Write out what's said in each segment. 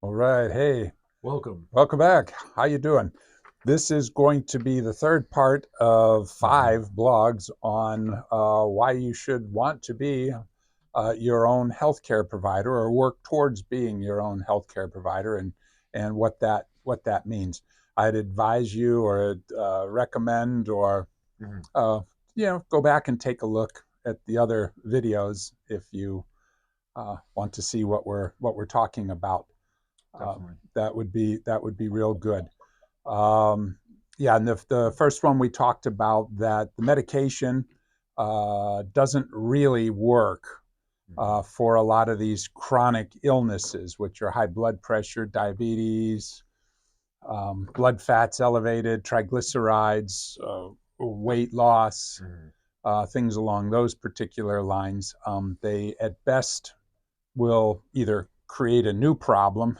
All right. Hey, Welcome. welcome back. How you doing? This is going to be the third part of hmm 5 blogs on why you should want to be your own healthcare provider or work towards being your own healthcare provider, and what that means. I'd advise you or recommend or hmm uh, go back and take a look at the other videos if you want to see what we're talking about. uh, Definitely. that would be real good. Um, yeah, and the first one we talked about that the medication doesn't really work hmm for a lot of these chronic illnesses, which are high blood pressure, diabetes, blood fats elevated, triglycerides, weight loss, hmm things along those particular lines. They at best will either create a new problem,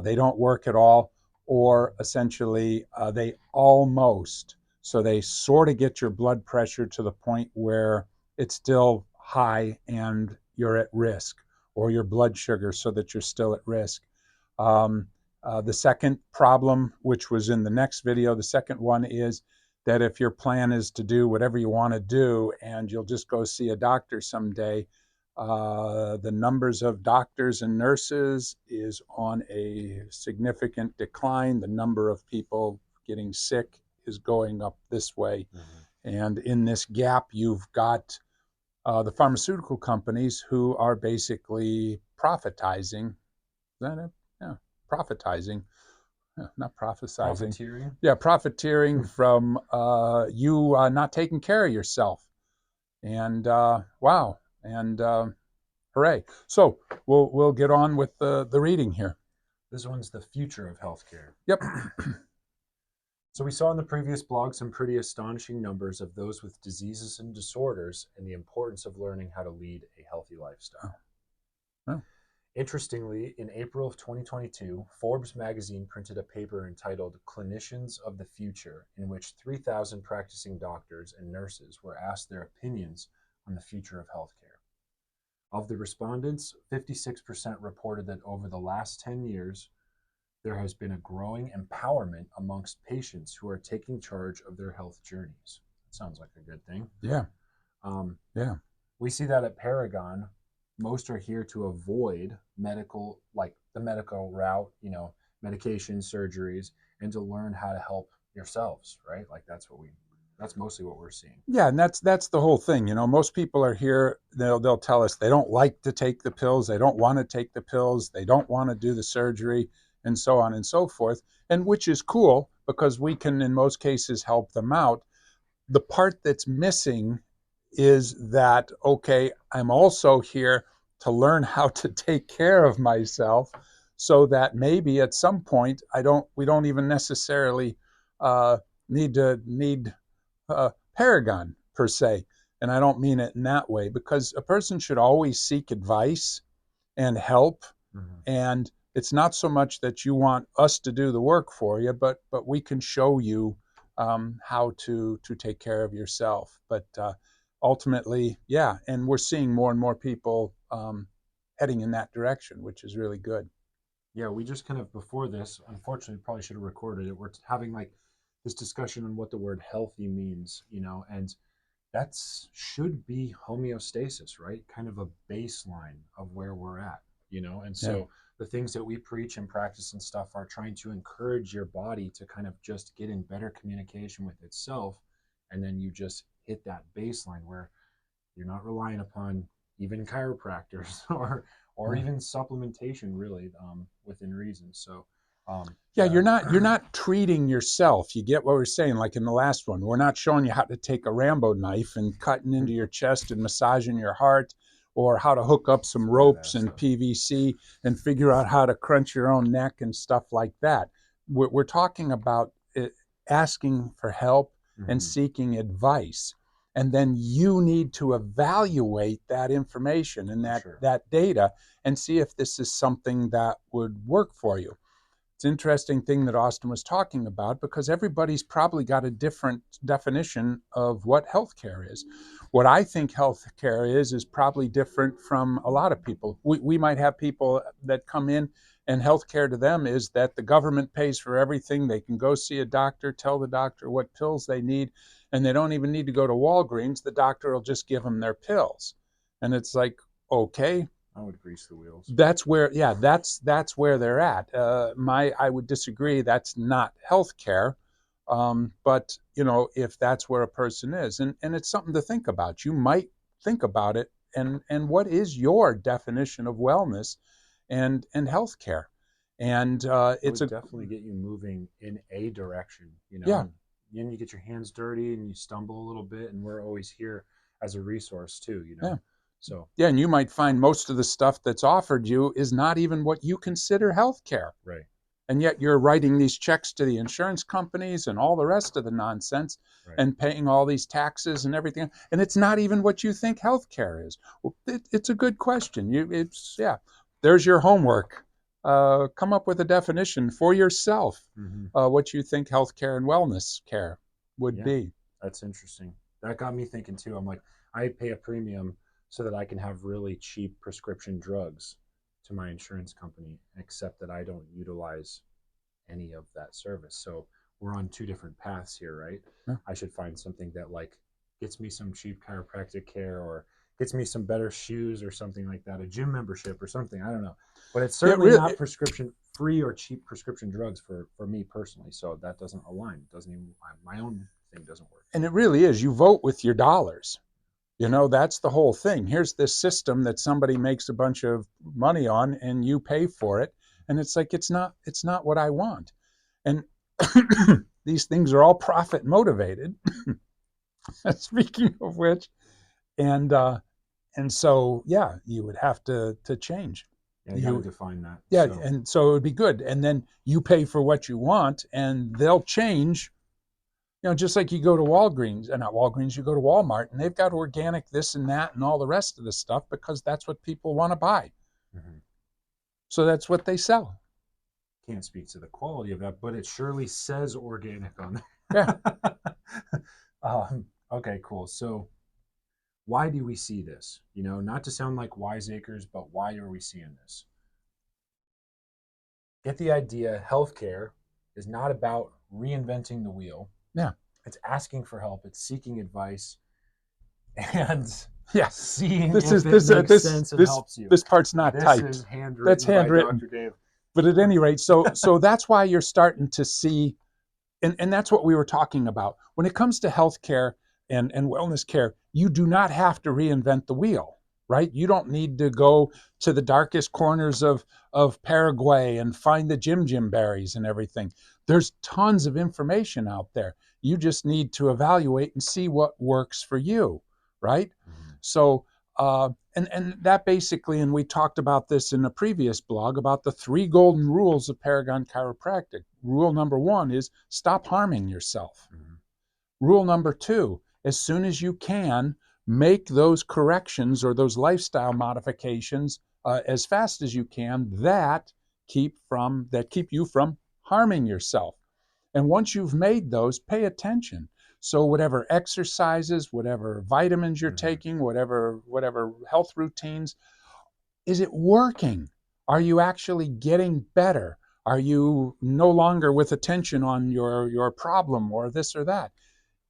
they don't work at all, or essentially they almost, so they sort of get your blood pressure to the point where it's still high and you're at risk, or your blood sugar so that you're still at risk. Um, the second problem, which was in the next video, the second one is that if your plan is to do whatever you want to do and you'll just go see a doctor someday, the numbers of doctors and nurses is on a significant decline. The number of people getting sick is going up this way. hmm And in this gap, you've got the pharmaceutical companies who are basically profitizing. Is that it? Yeah, profitizing. Yeah, not prophesizing. Profiteering. Yeah, profiteering from you not taking care of yourself. And wow. And hooray. So we'll get on with the reading here. This one's the future of healthcare. Yep. So we saw in the previous blog some pretty astonishing numbers of those with diseases and disorders and the importance of learning how to lead a healthy Oh, lifestyle. oh, Interestingly, in April of 2022, Forbes magazine printed a paper entitled Clinicians of the Future, in which 3,000 practicing doctors and nurses were asked their opinions on the future of healthcare. Of the respondents, 56% reported that over the last 10 years, there has been a growing empowerment amongst patients who are taking charge of their health journeys. That sounds like a good thing. yeah, Um, yeah, we see that at Paragon. Most are here to avoid medical, like the medical route, medication, surgeries, and to learn how to help yourselves, right? Like that's mostly what we're seeing. yeah. And that's the whole thing. Most people are here. They'll tell us they don't like to take the pills. They don't want to take the pills. They don't want to do the surgery, and so on and so forth. And which is cool because we can, in most cases, help them out. The part that's missing is that, okay, I'm also here to learn how to take care of myself so that maybe at some point we don't even necessarily uh, need Paragon per se. And I don't mean it in that way, because a person should always seek advice and help. Mm-hmm. And it's not so much that you want us to do the work for you, but we can show you how to take care of yourself. But ultimately, yeah, and we're seeing more and more people heading in that direction, which is really good. Yeah, we just kind of before this, unfortunately, probably should have recorded it. We're having like this discussion on what the word healthy means, and that's should be homeostasis, right? Kind of a baseline of where we're at, and Yeah, so the things that we preach and practice and stuff are trying to encourage your body to kind of just get in better communication with itself, and then you just hit that baseline where you're not relying upon even chiropractors or yeah. even supplementation, really, within reason. So, Yeah, yeah. you're not treating yourself. You get what we're saying, like in the last one. We're not showing you how to take a Rambo knife and cutting into your chest and massaging your heart, or how to hook up some Some ropes badass and stuff. PVC and figure out how to crunch your own neck and stuff like that. We're talking about asking for help and Mm-hmm. seeking advice. And then you need to evaluate that information and For that, sure. that data and see if this is something that would work for you. It's an interesting thing that Austin was talking about, because everybody's probably got a different definition of what healthcare is. what I think healthcare is probably different from a lot of people. We might have people that come in and healthcare to them is that the government pays for everything. They can go see a doctor, tell the doctor what pills they need, and they don't even need to go to Walgreens. The doctor will just give them their pills. And it's like, okay, I would grease the wheels. that's where, yeah, that's where they're at. I would disagree. That's not healthcare. But if that's where a person is, and it's something to think about. You might think about it, and what is your definition of wellness and healthcare? And It it's would a definitely get you moving in a direction, yeah, and then you get your hands dirty and you stumble a little bit, and we're always here as a resource too. yeah, So, yeah. And you might find most of the stuff that's offered you is not even what you consider healthcare. right, And yet you're writing these checks to the insurance companies and all the rest of the nonsense right. and paying all these taxes and everything, and it's not even what you think healthcare is. Well, it's a good question. It's yeah. There's your homework. Come up with a definition for yourself. Hmm. What you think healthcare and wellness care would Yeah, be. that's interesting. That got me thinking too. I'm like, I pay a premium so that I can have really cheap prescription drugs to my insurance company, except that I don't utilize any of that service. So we're on two different paths here, right? Yeah. I should find something that like gets me some cheap chiropractic care or gets me some better shoes or something like that, a gym membership or something. I don't know. But it's It certainly really not prescription free or cheap prescription drugs for me personally. So that doesn't align. It doesn't even my own thing doesn't work. and it really is. You vote with your dollars. That's the whole thing. Here's this system that somebody makes a bunch of money on and you pay for it. And it's like it's not what I want. And these things are all profit motivated. Speaking of which, and so yeah, you would have to change. Yeah, I got to You define that. yeah, So, and so it would be good. And then you pay for what you want, and they'll change. Just like you go to Walgreens, and not Walgreens, you go to Walmart, and they've got organic this and that and all the rest of the stuff because that's what people want to buy. mhm. So that's what they sell. Can't speak to the quality of that, but it surely says organic on Yeah. there. Okay, cool. So, why do we see this? Not to sound like wiseacres, but why are we seeing this? Get the idea healthcare is not about reinventing the wheel, Yeah. it's asking for help, it's seeking advice, and Yeah. seeing This if is it this makes this sense and this helps you. this part's not This is typed. That's handwritten by handwritten. Dr. Dave. But at any rate, so that's why you're starting to see, and that's what we were talking about. When it comes to healthcare and wellness care, you do not have to reinvent the wheel, right? You don't need to go to the darkest corners of Paraguay and find the Jim berries and everything. There's tons of information out there. You just need to evaluate and see what works for you, right? Mhm. So and that basically, and we talked about this in a previous blog about the 3 golden rules of Paragon Chiropractic. Rule number 1 is stop harming yourself. Mhm. Rule number 2, as soon as you can, make those corrections or those lifestyle modifications as fast as you can that keep you from harming yourself. And once you've made those, pay attention. So whatever exercises, whatever vitamins you're Mhm. taking, whatever health routines, is it working? Are you actually getting better? Are you no longer with attention on your problem or this or that?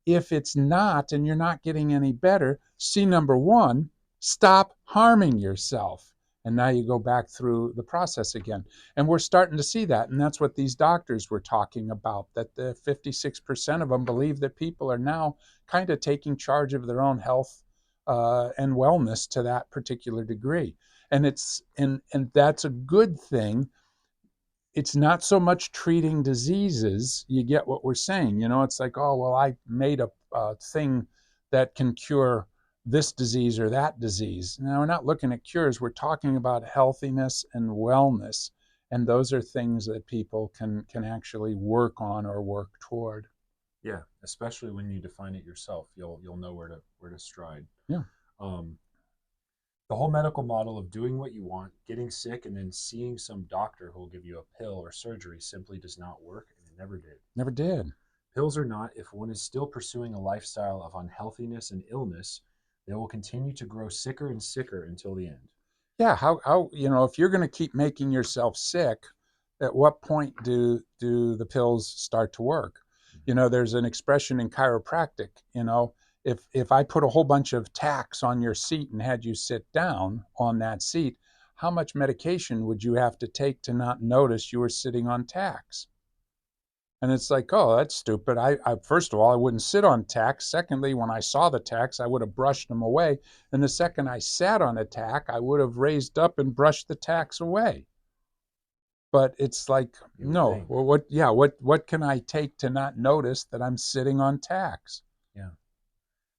If it's not and you're not getting any better, see number 1, stop harming yourself. And now you go back through the process again. And we're starting to see that. And that's what these doctors were talking about, that the 56% of them believe that people are now kind of taking charge of their own health and wellness to that particular degree. And that's a good thing. It's not so much treating diseases. You get what we're saying. It's like, oh, well, I made a thing that can cure this disease or that disease. Now, we're not looking at cures. We're talking about healthiness and wellness. And those are things that people can actually work on or work toward. Yeah, especially when you define it yourself, you'll know where to stride. Yeah. Um, the whole medical model of doing what you want, getting sick, and then seeing some doctor who will give you a pill or surgery simply does not work, and it never did. Never did. Pills or not, if one is still pursuing a lifestyle of unhealthiness and illness, They will continue to grow sicker and sicker until the end. Yeah, how if you're going to keep making yourself sick, at what point do the pills start to work? There's an expression in chiropractic, if I put a whole bunch of tacks on your seat and had you sit down on that seat, how much medication would you have to take to not notice you were sitting on tacks? And it's like, oh, that's stupid. I first of all, I wouldn't sit on tacks. Secondly, when I saw the tacks, I would have brushed them away. And the second I sat on a tack, I would have raised up and brushed the tacks away. But it's like, You would no. think. Well, what can I take to not notice that I'm sitting on tacks? Yeah.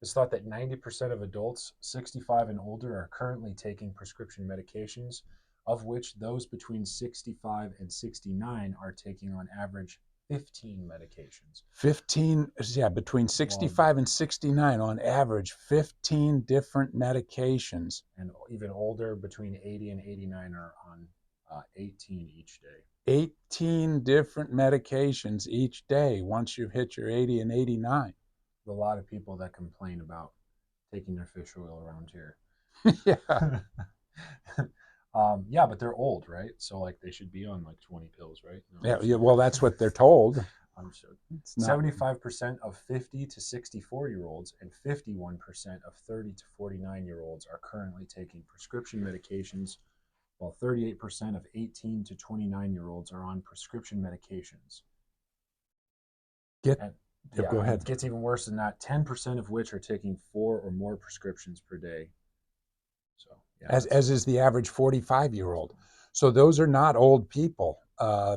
It's thought that 90% of adults 65 and older are currently taking prescription medications, of which those between 65 and 69 are taking on average 15 medications. 15, yeah, between While 65 and 69 on average, 15 different medications. and even older between 80 and 89 are on 18 each day. 18 different medications each day once you've hit your 80 and 89. A lot of people that complain about taking their fish oil around here. Yeah. Yeah, but they're old, right? So like they should be on like 20 pills, right? No, Yeah, well, that's what they're told. I'm sure. It's not. 75% of 50 to 64-year-olds and 51% of 30 to 49-year-olds are currently taking prescription medications, while 38% of 18 to 29-year-olds are on prescription medications. Get, And go yeah, and it ahead. gets even worse than that. 10% of which are taking 4 or more prescriptions per day. So yeah, As is the average 45-year-old. So those are not old people.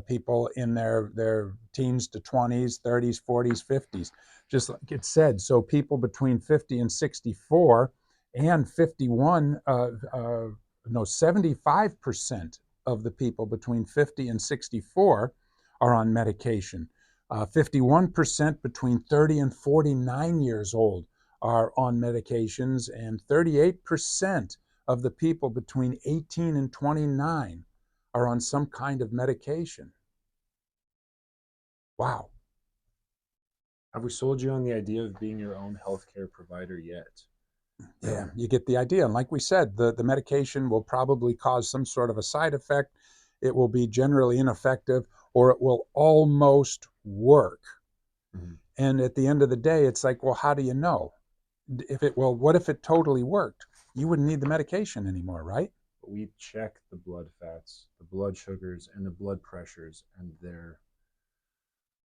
People in their teens to 20s, 30s, 40s, 50s. Just like it said. So people between 50 and 64 and 51, no, 75% of the people between 50 and 64 are on medication. 51% between 30 and 49 years old are on medications, and 38% of the people between 18 and 29 are on some kind of medication. Wow. have we sold you on the idea of being your own healthcare provider yet? Yeah, you get the idea. And like we said, the medication will probably cause some sort of a side effect. It will be generally ineffective, or it will almost work. Mm-hmm. And at the end of the day, it's like, well, how do you know? What if it totally worked? You wouldn't need the medication anymore, right? But we check the blood fats, the blood sugars, and the blood pressures, and they're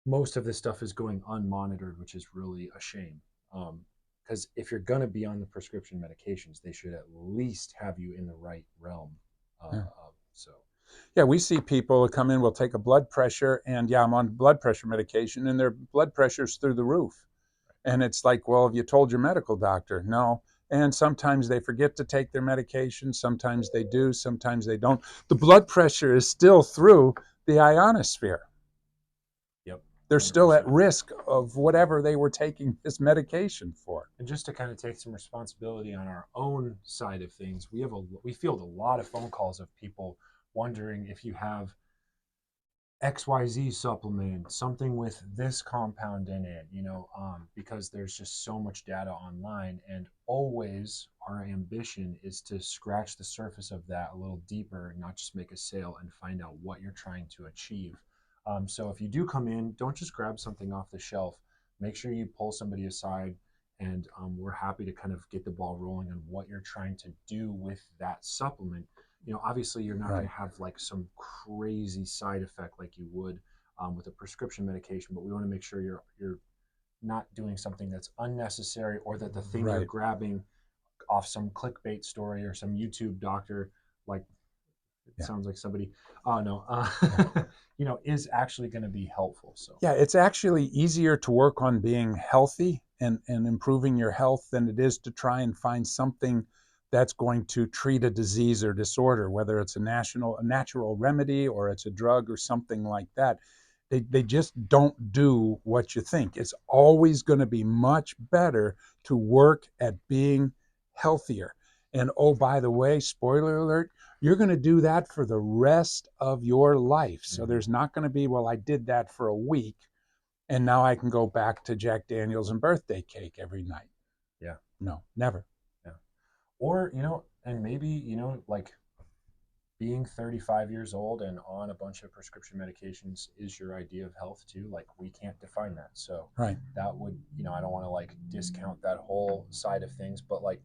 most of this stuff is going unmonitored, which is really a shame. Because if you're going to be on the prescription medications, they should at least have you in the right realm. Yeah. So, Yeah, we see people come in, we'll take a blood pressure, and yeah, I'm on blood pressure medication, and their blood pressure's through the roof. And it's like, well, have you told your medical doctor? No. And sometimes they forget to take their medication. Sometimes they do. Sometimes they don't. The blood pressure is still through the ionosphere. yep, They're still at 100%. risk of whatever they were taking this medication for. And just to kind of take some responsibility on our own side of things, we field a lot of phone calls of people wondering if you have XYZ supplement, something with this compound in it, because there's just so much data online. And always our ambition is to scratch the surface of that a little deeper, not just make a sale and find out what you're trying to achieve. So if you do come in, don't just grab something off the shelf. Make sure you pull somebody aside, and we're happy to kind of get the ball rolling on what you're trying to do with that supplement. Obviously you're not going Right. to have like some crazy side effect like you would with a prescription medication, but we want to make sure you're not doing something that's unnecessary, or that the thing you're Right. grabbing off some clickbait story or some YouTube doctor, like it Yeah. sounds like somebody, oh no, Yeah. is actually going to be helpful. So Yeah, it's actually easier to work on being healthy and improving your health than it is to try and find something that's going to treat a disease or disorder, whether it's a natural remedy or it's a drug or something like that. They just don't do what you think. It's always going to be much better to work at being healthier. And oh, by the way, spoiler alert, you're going to do that for the rest of your life. So mm-hmm. there's not going to be, well, I did that for a week and now I can go back to Jack Daniels and birthday cake every night. Yeah. No, never. Yeah. Or, and maybe, like being 35 years old and on a bunch of prescription medications is your idea of health too. Like, we can't define that. So Right. that would, I don't want to like discount that whole side of things, but like,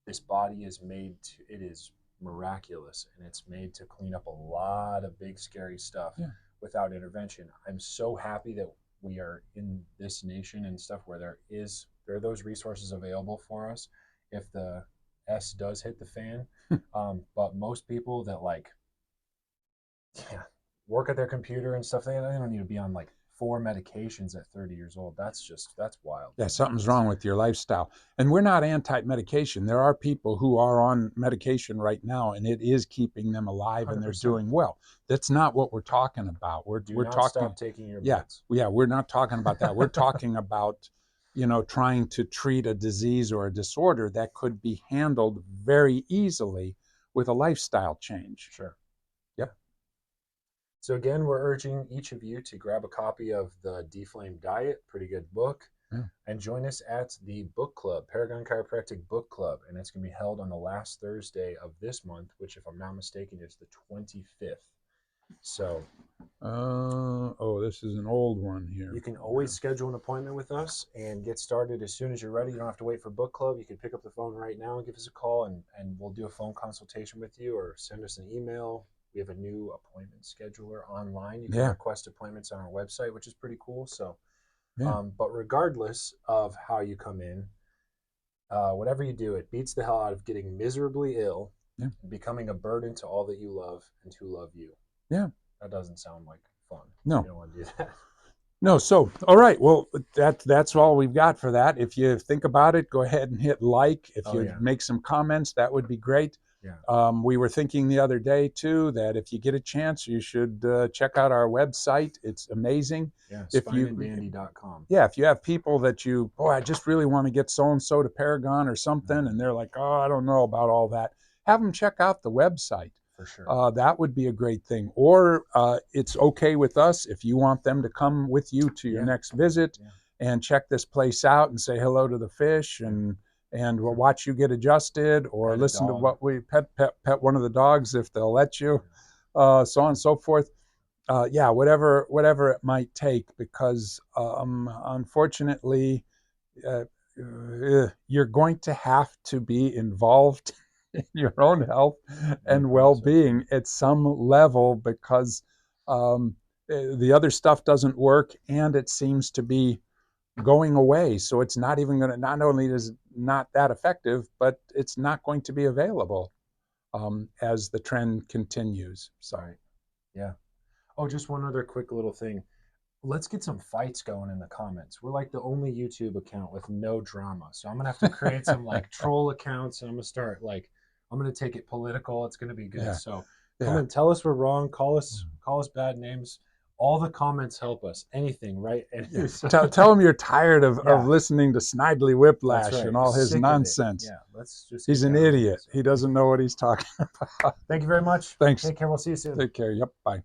this body is made to, it is miraculous, and it's made to clean up a lot of big scary stuff Yeah. without intervention. I'm so happy that we are in this nation and stuff where there are those resources available for us if the S does hit the fan. But most people that like, yeah, work at their computer and stuff, they don't need to be on like 4 medications at 30 years old. That's wild Yeah, to me. something's wrong with your lifestyle. And we're not anti-medication. There are people who are on medication right now, and it is keeping them alive, and they're 100%. doing well. That's not what we're talking about. We're Do we're not talking, stop taking your yeah, meds. yeah. We're not talking about that. We're talking about, trying to treat a disease or a disorder that could be handled very easily with a lifestyle change. Sure. Yeah. Yep. So again, we're urging each of you to grab a copy of the Deflame Diet, pretty good book, Yeah. and join us at the book club, Paragon Chiropractic Book Club, and it's going to be held on the last Thursday of this month, which, if I'm not mistaken, is the 25th. So Oh, this is an old one you here. can always schedule an appointment with us and get started as soon as you're ready. You don't have to wait for book club. You can pick up the phone right now and give us a call, and we'll do a phone consultation with you, or send us an email. We have a new appointment scheduler online. You can Yeah. request appointments on our website, which is pretty cool. So, Yeah. but regardless of how you come in, whatever you do, it beats the hell out of getting miserably ill Yeah. and becoming a burden to all that you love and who love you. Yeah. That doesn't sound like fun. No. You don't want to do that. No, so all right. Well, that's all we've got for that. If you think about it, go ahead and hit like. If Oh you yeah, make some comments, that would be great. yeah, We were thinking the other day too that if you get a chance, you should check out our website. It's amazing. yeah. If you, Spineanddandy.com. yeah, if you have people that I just really want to get so and so to Paragon or something, Mm-hmm. and they're like, oh, I don't know about all that, have them check out the website. For sure. That would be a great thing. Or it's okay with us if you want them to come with you to your Yeah, next visit yeah, and check this place out and say hello to the fish yeah. and we'll watch you get adjusted or Pet a listen to dog. what we pet one of the dogs if they'll let you, so on and so forth. Yeah, whatever it might take, because unfortunately, uh, you're going to have to be involved in your own health and 100%. well-being at some level, because um, the other stuff doesn't work and it seems to be going away. So it's not even going to, not only is it not that effective, but it's not going to be available as the trend continues. So, Right. Yeah. Oh, just one other quick little thing. Let's get some fights going in the comments. We're like the only YouTube account with no drama. So I'm gonna have to create some like troll accounts, and I'm gonna take it political. It's gonna be good. yeah, So come yeah. and tell us we're wrong. Call us bad names. All the comments help us. Anything, right? Yeah. And so, Tell him you're tired of yeah, listening to Snidely that's Whiplash right. and all his Sick of it. nonsense. Yeah, let's just He's get an down on it. idiot. So He doesn't know what he's talking about. thank you very much. Thanks. Take care. We'll see you soon. Take care. Yep. Bye.